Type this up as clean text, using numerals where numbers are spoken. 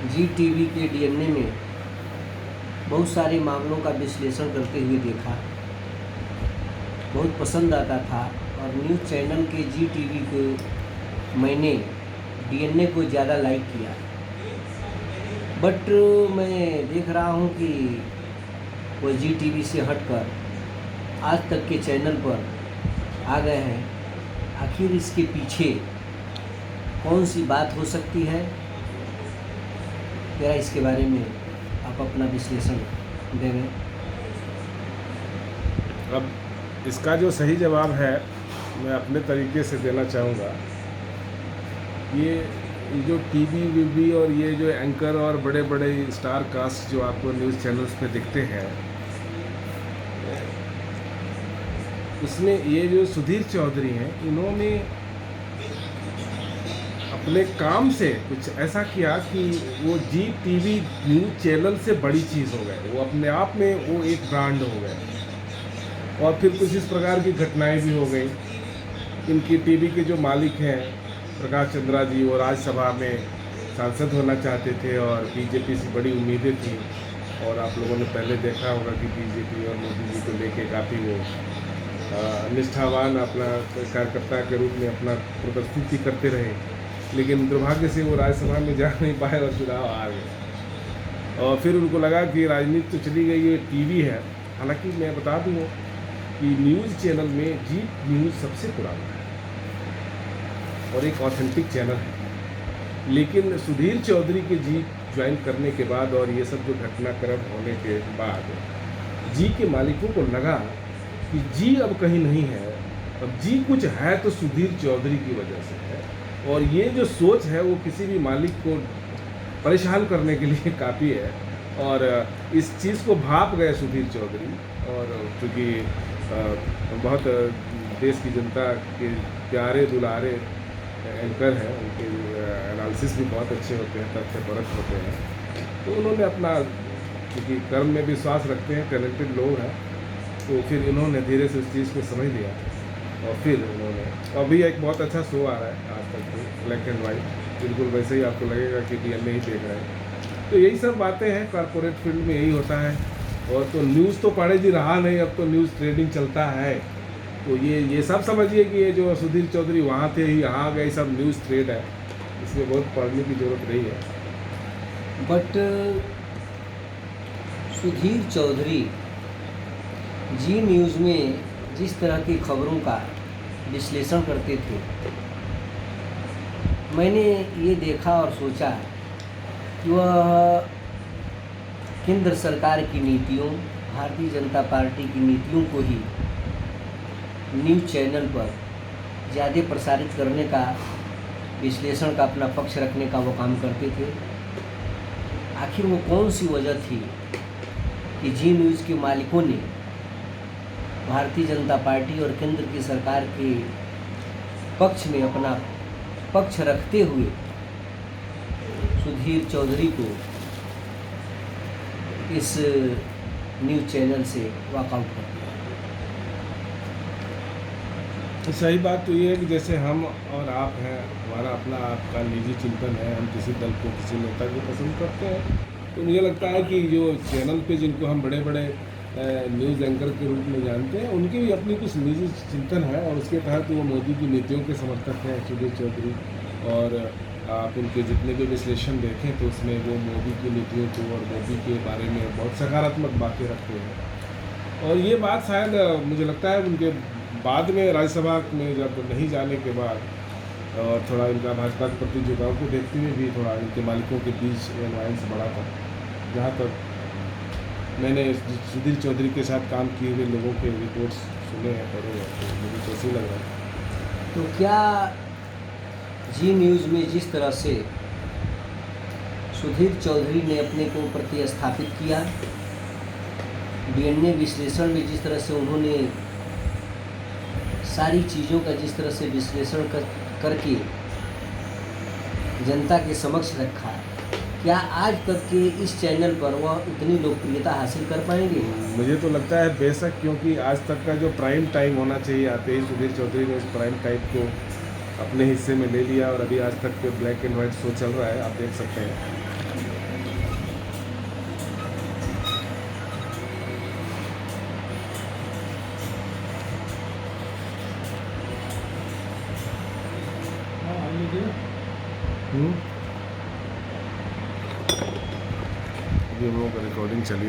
जी TV के DNA में बहुत सारे मामलों का विश्लेषण करते हुए देखा, बहुत पसंद आता था। और न्यूज़ चैनल के जी टीवी को मैंने डीएनए को ज़्यादा लाइक किया। बट मैं देख रहा हूँ कि वो जी टीवी से हटकर आज तक के चैनल पर आ गए हैं। आखिर इसके पीछे कौन सी बात हो सकती है? क्या इसके बारे में आप अपना विश्लेषण देंगे? अब इसका जो सही जवाब है मैं अपने तरीके से देना चाहूँगा। ये जो टीवी वीवी और ये जो एंकर और बड़े बड़े स्टार कास्ट जो आपको न्यूज़ चैनल्स पे दिखते हैं, उसमें ये जो सुधीर चौधरी हैं, इन्होंने अपने काम से कुछ ऐसा किया कि वो जी टीवी न्यूज़ चैनल से बड़ी चीज़ हो गए। वो अपने आप में वो एक ब्रांड हो गए। और फिर कुछ इस प्रकार की घटनाएं भी हो गई। इनकी टीवी के जो मालिक हैं प्रकाश चंद्रा जी, वो राज्यसभा में सांसद होना चाहते थे और बीजेपी से बड़ी उम्मीदें थी। और आप लोगों ने पहले देखा होगा कि बीजेपी और मोदी जी को लेके काफ़ी वो निष्ठावान अपना कार्यकर्ता के रूप में अपना प्रदर्शित करते रहे। लेकिन दुर्भाग्य से वो राज्यसभा में जा नहीं पाए और चुनाव आ गए। और फिर उनको लगा कि राजनीति तो चली गई, ये टीवी है। हालांकि मैं बता दूँ कि न्यूज़ चैनल में जी न्यूज़ सबसे पुराना है और एक ऑथेंटिक चैनल है। लेकिन सुधीर चौधरी के जी ज्वाइन करने के बाद और ये सब जो घटनाक्रम होने के बाद जी के मालिकों को लगा कि जी अब कहीं नहीं है, अब जी कुछ है तो सुधीर चौधरी की वजह से है। और ये जो सोच है वो किसी भी मालिक को परेशान करने के लिए काफ़ी है। और इस चीज़ को भाप गए सुधीर चौधरी। और चूँकि बहुत देश की जनता के प्यारे दुलारे एंकर हैं, उनके एनालिसिस भी बहुत अच्छे होते हैं, तथ्यपरक होते हैं। तो उन्होंने अपना, क्योंकि कर्म में विश्वास रखते हैं, टैलेंटेड लोग हैं, तो फिर इन्होंने धीरे से उस चीज़ को समझ लिया। और फिर उन्होंने, अभी एक बहुत अच्छा शो आ रहा है आज तक में, ब्लैक एंड वाइट, बिल्कुल वैसे ही आपको लगेगा कि डीएनए ही देख रहे हैं। तो यही सब बातें हैं, कॉरपोरेट फील्ड में यही होता है। और तो न्यूज़ तो पढ़े जी रहा नहीं, अब तो न्यूज़ ट्रेडिंग चलता है। तो ये सब समझिए कि ये जो सुधीर चौधरी वहाँ थे ही यहाँ आ गए, सब न्यूज़ ट्रेड है, इसमें बहुत पढ़ने की ज़रूरत नहीं है। बट सुधीर चौधरी जी न्यूज़ में जिस तरह की खबरों का विश्लेषण करते थे, मैंने ये देखा और सोचा कि वह केंद्र सरकार की नीतियों, भारतीय जनता पार्टी की नीतियों को ही न्यूज़ चैनल पर ज़्यादा प्रसारित करने का, विश्लेषण का, अपना पक्ष रखने का वो काम करते थे। आखिर वो कौन सी वजह थी कि जी न्यूज़ के मालिकों ने भारतीय जनता पार्टी और केंद्र की सरकार के पक्ष में अपना पक्ष रखते हुए सुधीर चौधरी को इस न्यूज़ चैनल से वॉकआउट कर दिया? तो सही बात तो ये है कि जैसे हम और आप हैं, हमारा अपना आपका निजी चिंतन है, हम किसी दल को, किसी नेता को पसंद करते हैं, तो मुझे लगता है कि जो चैनल पे जिनको हम बड़े बड़े न्यूज़ एंकर के रूप में जानते हैं, उनकी भी अपनी कुछ निजी चिंतन है। और उसके तहत वो मोदी की नीतियों के समर्थक हैं सुधीर चौधरी। और आप उनके जितने भी विश्लेषण देखें तो उसमें वो मोदी की नीतियों को और मोदी के बारे में बहुत सकारात्मक बातें रखते हैं। और ये बात शायद मुझे लगता है उनके बाद में राज्यसभा में जब नहीं जाने के बाद, और थोड़ा इनका भाजपा के प्रति झुकाव को देखते हुए भी थोड़ा इनके मालिकों के बीच एलायंस बढ़ा था। जहाँ तक मैंने सुधीर चौधरी के साथ काम किए हुए लोगों के रिपोर्ट्स सुने हैं, पढ़े हैं, तो मुझे तो ऐसे ही लग रहा है। तो क्या जी न्यूज़ में जिस तरह से सुधीर चौधरी ने अपने को प्रतिस्थापित किया, डीएनए विश्लेषण में जिस तरह से उन्होंने सारी चीज़ों का जिस तरह से विश्लेषण करके जनता के समक्ष रखा, क्या आज तक के इस चैनल पर वह उतनी लोकप्रियता हासिल कर पाएंगे? मुझे तो लगता है बेशक, क्योंकि आज तक का जो प्राइम टाइम होना चाहिए, आते ही सुधीर चौधरी ने उस प्राइम टाइम को अपने हिस्से में ले लिया। और अभी आज तक के ब्लैक एंड वाइट शो चल रहा है, आप देख सकते हैं। अभी हम लोग का रिकॉर्डिंग चली